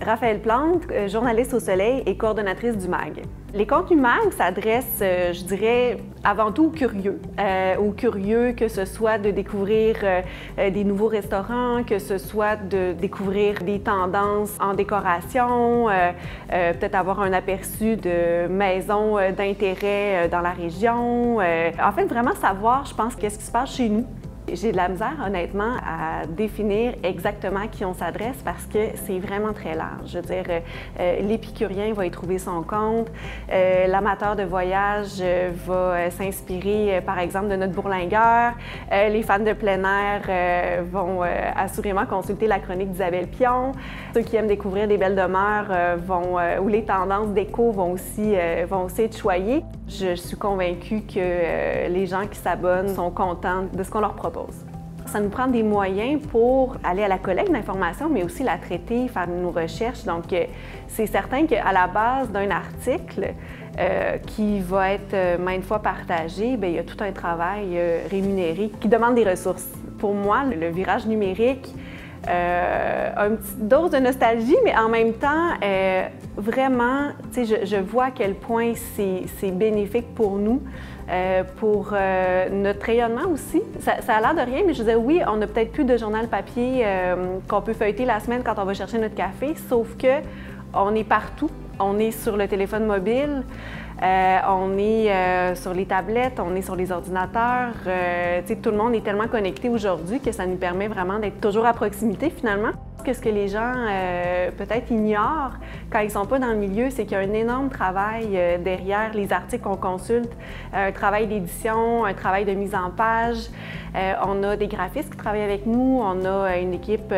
Raphaëlle Plante, journaliste au Soleil et coordonnatrice du MAG. Les contenus MAG s'adressent, je dirais, avant tout aux curieux, que ce soit de découvrir des nouveaux restaurants, que ce soit de découvrir des tendances en décoration, peut-être avoir un aperçu de maisons d'intérêt dans la région. En fait, vraiment savoir, je pense, qu'est-ce qui se passe chez nous. J'ai de la misère, honnêtement, à définir exactement à qui on s'adresse parce que c'est vraiment très large. Je veux dire, l'épicurien va y trouver son compte, l'amateur de voyage va s'inspirer, par exemple, de notre bourlingueur, les fans de plein air vont assurément consulter la chronique d'Isabelle Pion, ceux qui aiment découvrir des belles demeures ou les tendances déco vont aussi être choyées. Je suis convaincue que les gens qui s'abonnent sont contents de ce qu'on leur propose. Ça nous prend des moyens pour aller à la collecte d'informations, mais aussi la traiter, faire nos recherches. Donc, c'est certain qu'à la base d'un article qui va être maintes fois partagé, bien, il y a tout un travail rémunéré qui demande des ressources. Pour moi, le virage numérique a une petite dose de nostalgie, mais en même temps, vraiment, je vois à quel point c'est bénéfique pour nous, pour notre rayonnement aussi. Ça a l'air de rien, mais je disais oui, on n'a peut-être plus de journal papier qu'on peut feuilleter la semaine quand on va chercher notre café, sauf que on est partout. On est sur le téléphone mobile, on est sur les tablettes, on est sur les ordinateurs. Tout le monde est tellement connecté aujourd'hui que ça nous permet vraiment d'être toujours à proximité finalement. Ce que les gens peut-être ignorent quand ils ne sont pas dans le milieu, c'est qu'il y a un énorme travail derrière les articles qu'on consulte, un travail d'édition, un travail de mise en page. On a des graphistes qui travaillent avec nous, on a une équipe,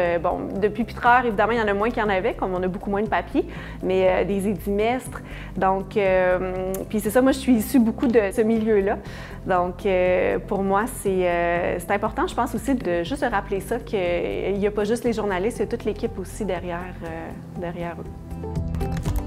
depuis Pitreur, évidemment, il y en a moins qu'il y en avait, comme on a beaucoup moins de papier, mais des édimestres. Donc, puis c'est ça, moi je suis issue beaucoup de ce milieu-là. Donc, pour moi, c'est important, je pense aussi, de juste rappeler ça, qu'il n'y a pas juste les journalistes, il y a toute l'équipe aussi derrière eux.